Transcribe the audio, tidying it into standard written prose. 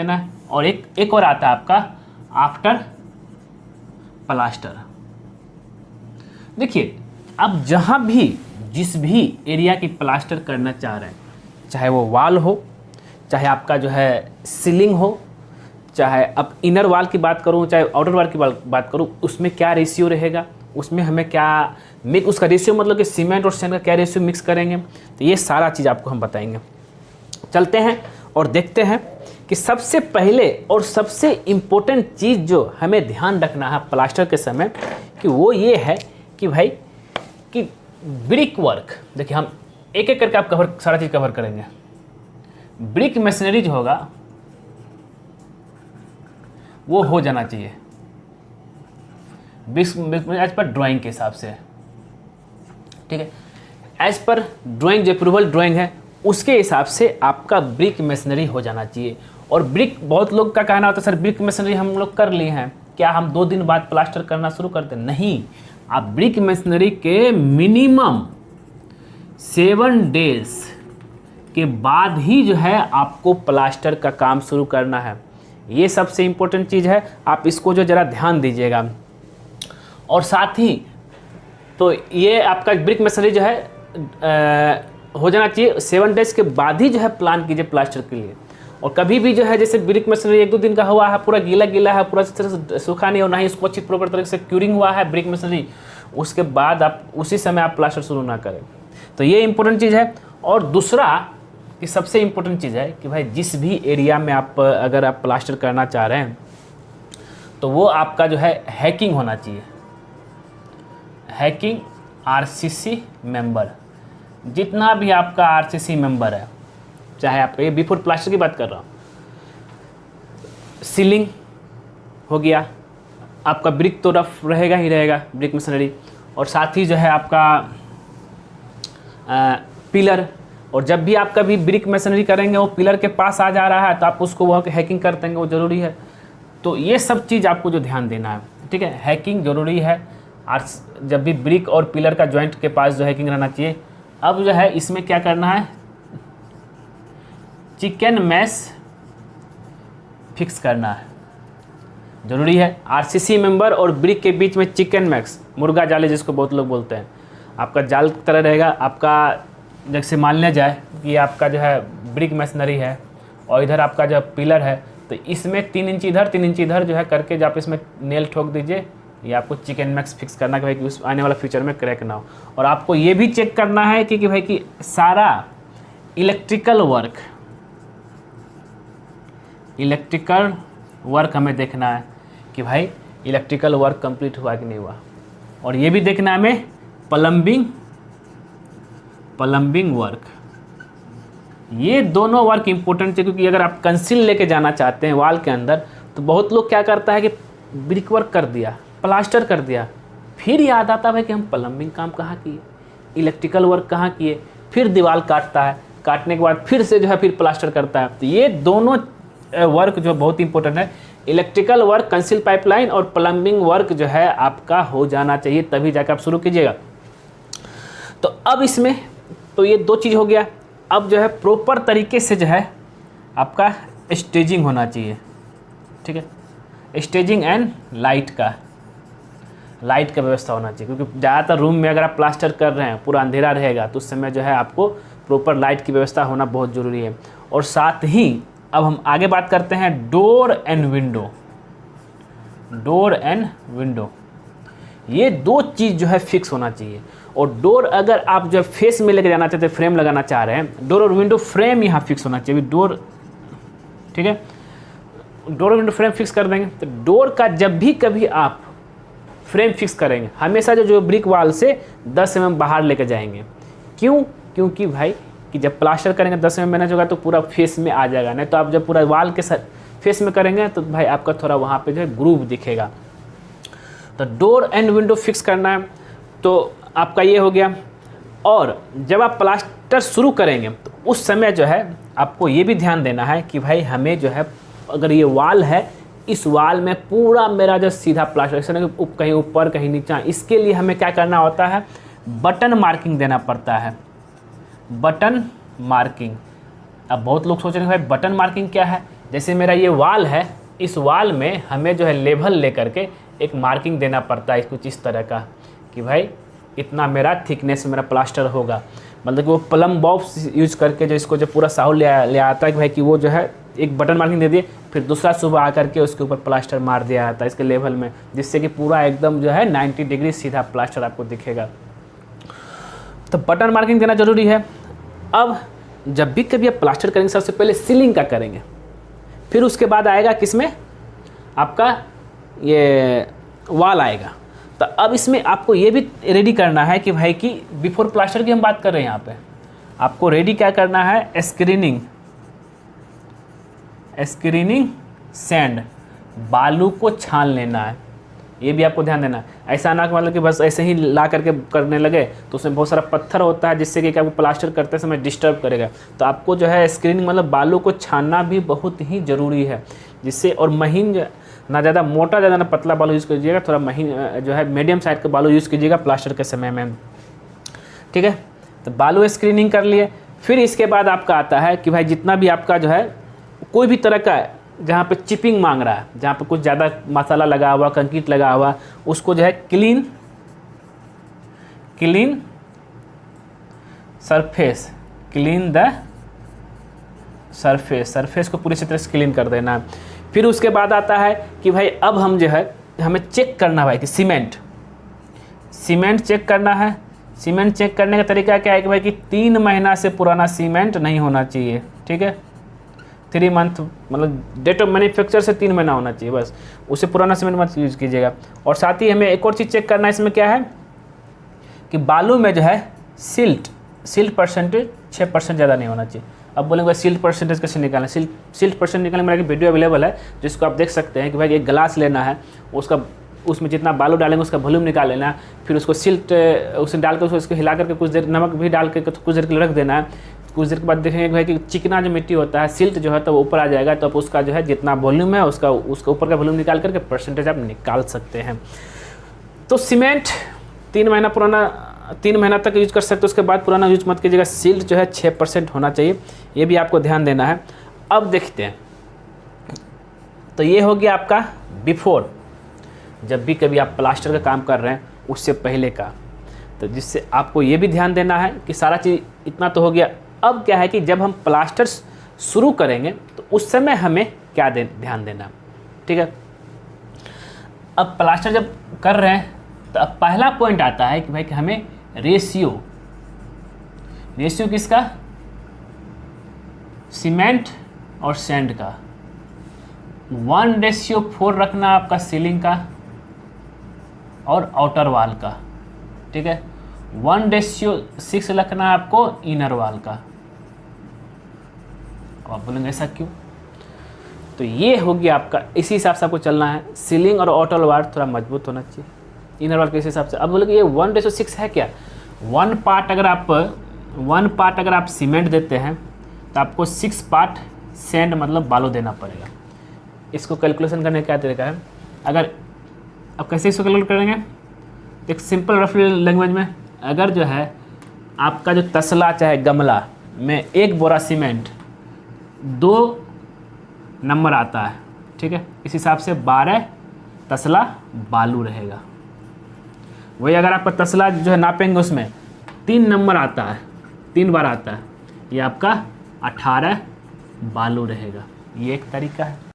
देना है। और एक और आता है आपका आफ्टर प्लास्टर। देखिए अब जहाँ भी जिस भी एरिया की प्लास्टर करना चाह रहे हैं, चाहे वो वॉल हो, चाहे आपका जो है सीलिंग हो, चाहे अब इनर वॉल की बात करूँ चाहे आउटर वॉल की बात करूँ, उसमें क्या रेशियो रहेगा, उसमें हमें क्या मिक्स, उसका रेशियो मतलब कि सीमेंट और सैंड का क्या रेशियो मिक्स करेंगे, तो ये सारा चीज़ आपको हम बताएंगे। चलते हैं और देखते हैं कि सबसे पहले और सबसे इम्पोर्टेंट चीज़ जो हमें ध्यान रखना है प्लास्टर के समय कि वो ये है कि भाई कि ब्रिक वर्क। देखिए हम एक एक करके आप सारा चीज़ कवर करेंगे। ब्रिक मशीनरी जो होगा वो हो जाना चाहिए एज पर ड्राइंग के हिसाब से, ठीक है। एज पर ड्राइंग जो अप्रूवल ड्राइंग है उसके हिसाब से आपका ब्रिक मशीनरी हो जाना चाहिए। और ब्रिक, बहुत लोग का कहना होता है सर ब्रिक मशीनरी हम लोग कर लिए हैं, क्या हम 2 दिन बाद प्लास्टर करना शुरू करते? नहीं, आप ब्रिक मशीनरी के मिनिमम 7 डेज के बाद ही जो है आपको प्लास्टर का काम शुरू करना है। ये सबसे इम्पोर्टेंट चीज़ है, आप इसको जो ज़रा ध्यान दीजिएगा। और साथ ही तो ये आपका ब्रिक मशीनरी जो है हो जाना चाहिए 7 डेज के बाद ही जो है प्लान कीजिए प्लास्टर के लिए। और कभी भी जो है जैसे ब्रिक मशीनरी 1-2 दिन का हुआ है, पूरा गीला गीला है, पूरा तरह से सूखा नहीं और ना ही इसको अच्छी प्रॉपर तरीके से क्यूरिंग हुआ है ब्रिक मशीनरी, उसके बाद आप उसी समय आप प्लास्टर शुरू ना करें। तो ये इंपॉर्टेंट चीज़ है। और दूसरा कि सबसे इम्पोर्टेंट चीज़ है कि भाई जिस भी एरिया में आप अगर आप प्लास्टर करना चाह रहे हैं तो वो आपका जो है हैकिंग होना चाहिए। हैकिंग आरसीसी मेंबर, जितना भी आपका आरसीसी मेंबर है, चाहे आपका ये बिफोर प्लास्टर की बात कर रहा हूँ, सीलिंग हो गया, आपका ब्रिक तो रफ रहेगा ही रहेगा ब्रिक मशीनरी, और साथ ही जो है आपका पिलर। और जब भी आप कभी ब्रिक मशीनरी करेंगे वो पिलर के पास आ जा रहा है तो आप उसको वहाँ हैकिंग कर देंगे, वो ज़रूरी है। तो ये सब चीज़ आपको जो ध्यान देना है, ठीक है, हैकिंग ज़रूरी है। और जब भी ब्रिक और पिलर का जॉइंट के पास जो हैकिंग रहना चाहिए। अब जो है इसमें क्या करना है, चिकन मैश फिक्स करना है, ज़रूरी है। आरसीसी मेंबर और ब्रिक के बीच में चिकन मैश, मुर्गा जाले जिसको बहुत लोग बोलते हैं, आपका जाल की तरह रहेगा। आपका जैसे मान लिया जाए कि आपका जो है ब्रिक मशीनरी है और इधर आपका जो पिलर है, तो इसमें 3 इंच इधर 3 इंच इधर जो है करके जो आप इसमें नेल ठोक दीजिए। ये आपको चिकन मैक्स फिक्स करना है कि उस आने वाला फ्यूचर में क्रैक ना हो। और आपको ये भी चेक करना है कि भाई कि सारा इलेक्ट्रिकल वर्क हमें देखना है कि भाई इलेक्ट्रिकल वर्क कंप्लीट हुआ कि नहीं हुआ। और ये भी देखना है हमें प्लम्बिंग वर्क, ये दोनों वर्क इंपॉर्टेंट है। क्योंकि अगर आप कंसील लेके जाना चाहते हैं वॉल के अंदर, तो बहुत लोग क्या करता है कि ब्रिक वर्क कर दिया, प्लास्टर कर दिया, फिर याद आता है कि हम प्लम्बिंग काम कहाँ किए, इलेक्ट्रिकल वर्क कहाँ किए, फिर दीवार काटता है, काटने के बाद फिर से जो है फिर प्लास्टर करता है। तो ये दोनों वर्क जो बहुत इंपॉर्टेंट है, इलेक्ट्रिकल वर्क, कंसील पाइपलाइन और प्लम्बिंग वर्क जो है आपका हो जाना चाहिए, तभी जाकर आप शुरू कीजिएगा। तो अब इसमें तो ये 2 चीज़ हो गया। अब जो है प्रॉपर तरीके से जो है आपका स्टेजिंग होना चाहिए, ठीक है, स्टेजिंग एंड लाइट का व्यवस्था होना चाहिए। क्योंकि ज़्यादातर रूम में अगर आप प्लास्टर कर रहे हैं पूरा अंधेरा रहेगा तो उस समय जो है आपको प्रॉपर लाइट की व्यवस्था होना बहुत ज़रूरी है। और साथ ही अब हम आगे बात करते हैं डोर एंड विंडो, ये 2 चीज़ जो है फिक्स होना चाहिए। और डोर अगर आप जो फेस में लेके जाना चाहते हैं, फ्रेम लगाना चाह रहे हैं, डोर और विंडो फ्रेम यहाँ फिक्स होना चाहिए। डोर, ठीक है, डोर और विंडो फ्रेम फिक्स कर देंगे। तो डोर का जब भी कभी आप फ्रेम फिक्स करेंगे, हमेशा जो ब्रिक वॉल से 10 mm बाहर लेके जाएंगे। क्यों? क्योंकि भाई कि जब प्लास्टर करेंगे 10 mm मैनेज होगा तो पूरा फेस में आ जाएगा, नहीं तो आप जब पूरा वॉल के साथ फेस में करेंगे तो भाई आपका थोड़ा वहाँ पे जो है ग्रूव दिखेगा। तो डोर एंड विंडो फिक्स करना है, तो आपका ये हो गया। और जब आप प्लास्टर शुरू करेंगे तो उस समय जो है आपको ये भी ध्यान देना है कि भाई हमें जो है अगर ये वॉल है, इस वॉल में पूरा मेरा जो सीधा प्लास्टर, कहीं ऊपर कहीं नीचा, इसके लिए हमें क्या करना होता है, बटन मार्किंग देना पड़ता है। बटन मार्किंग, अब बहुत लोग सोच रहे हैं भाई बटन मार्किंग क्या है, जैसे मेरा ये वाल है, इस वाल में हमें जो है लेवल लेकर के एक मार्किंग देना पड़ता है कुछ इस तरह का कि भाई इतना मेरा थिकनेस मेरा प्लास्टर होगा। मतलब कि वो प्लम बॉक्स यूज करके जो इसको जो पूरा साहू ले आता है कि भाई कि वो जो है एक बटन मार्किंग दे दिए, फिर दूसरा सुबह आकर के उसके ऊपर प्लास्टर मार दिया जाता है इसके लेवल में, जिससे कि पूरा एकदम जो है 90 डिग्री सीधा प्लास्टर आपको दिखेगा। तो बटन मार्किंग देना जरूरी है। अब जब भी कभी आप प्लास्टर करेंगे सबसे पहले सीलिंग का करेंगे, फिर उसके बाद आएगा किसमें आपका ये वॉल आएगा। तो अब इसमें आपको ये भी रेडी करना है कि भाई कि बिफोर प्लास्टर की हम बात कर रहे हैं, यहाँ पे आपको रेडी क्या करना है, स्क्रीनिंग सैंड, बालू को छान लेना है। ये भी आपको ध्यान देना है। ऐसा ना कि मतलब कि बस ऐसे ही ला करके करने लगे तो उसमें बहुत सारा पत्थर होता है जिससे कि आपको प्लास्टर करते समय डिस्टर्ब करेगा। तो आपको जो है स्क्रीनिंग मतलब बालू को छानना भी बहुत ही ज़रूरी है, जिससे और महीन ना ज़्यादा मोटा ज़्यादा ना पतला बालू यूज़ कीजिएगा, थोड़ा महीन जो है मीडियम साइज का बालू यूज़ कीजिएगा प्लास्टर के समय में, ठीक है। तो बालू स्क्रीनिंग कर लिए। फिर इसके बाद आपका आता है कि भाई जितना भी आपका जो है कोई भी तरह का जहाँ पे चिपिंग मांग रहा है, जहाँ पे कुछ ज़्यादा मसाला लगा हुआ, कंक्रीट लगा हुआ, उसको जो है क्लीन द सरफेस को पूरी तरह से क्लीन कर देना है। फिर उसके बाद आता है कि भाई अब हम जो है हमें चेक करना है कि सीमेंट चेक करना है। सीमेंट चेक करने का तरीका क्या है कि भाई कि 3 महीना से पुराना सीमेंट नहीं होना चाहिए, ठीक है। 3 मंथ मतलब डेट ऑफ मैन्युफैक्चर से 3 महीना होना चाहिए बस, उससे पुराना सीमेंट मत यूज़ कीजिएगा। और साथ ही हमें एक और चीज़ चेक करना है इसमें, क्या है कि बालू में जो है सिल्ट परसेंटेज 6% ज़्यादा नहीं होना चाहिए। अब बोलेंगे सिल्ट परसेंटेज कैसे निकालें, सिल्ट परसेंट निकालने मेरा एक वीडियो अवेलेबल है जिसको आप देख सकते हैं कि भाई एक गिलास लेना है, उसमें जितना बालू डालेंगे उसका वॉल्यूम निकाल लेना है, फिर उसको उसमें डाल कर उसको हिला करके कुछ देर नमक भी डाल के कुछ देर के लिए रख देना है। कुछ देर के बाद देखेंगे भाई कि चिकना जो मिट्टी होता है सिल्ट जो है तो वो ऊपर आ जाएगा, तो आप उसका जो है जितना वॉल्यूम है उसका ऊपर का वॉल्यूम निकाल करके परसेंटेज आप निकाल सकते हैं। तो सीमेंट 3 महीना तक यूज कर सकते हो, उसके बाद पुराना यूज मत कीजिएगा। सिल्ट जो है 6% होना चाहिए, ये भी आपको ध्यान देना है। अब देखते हैं, तो ये हो गया आपका बिफोर, जब भी कभी आप प्लास्टर का काम कर रहे हैं उससे पहले का। तो जिससे आपको ये भी ध्यान देना है कि सारा चीज़ इतना तो हो गया। अब क्या है कि जब हम प्लास्टर शुरू करेंगे तो उस समय हमें क्या ध्यान देना, ठीक है। अब प्लास्टर जब कर रहे हैं तो अब पहला पॉइंट आता है कि भाई कि हमें रेशियो किसका, सीमेंट और सैंड का 1:4 रखना आपका सीलिंग का और आउटर वाल का, ठीक है। 1:6 रखना आपको इनर वाल का। अब आप बोलेंगे ऐसा क्यों, तो ये हो गया आपका, इसी हिसाब से आपको चलना है। सीलिंग और आउटर वाल थोड़ा मजबूत होना चाहिए, इनर वाल के इस हिसाब से। अब बोले कि ये 1:6 है क्या, 1 पार्ट अगर आप सीमेंट देते हैं तो आपको 6 पार्ट सैंड मतलब बालू देना पड़ेगा। इसको कैलकुलेशन करने का क्या तरीका है, अगर अब कैसे इसको कैलकुलेट करेंगे, एक सिंपल रफ लैंग्वेज में, अगर जो है आपका जो तसला चाहे गमला में 1 बोरा सीमेंट 2 नंबर आता है, ठीक है, इस हिसाब से 12 तसला बालू रहेगा। वही अगर आपका तसला जो है नापेंगे उसमें 3 नंबर आता है, 3 बार आता है, ये आपका 18 बालू रहेगा। ये एक तरीका है।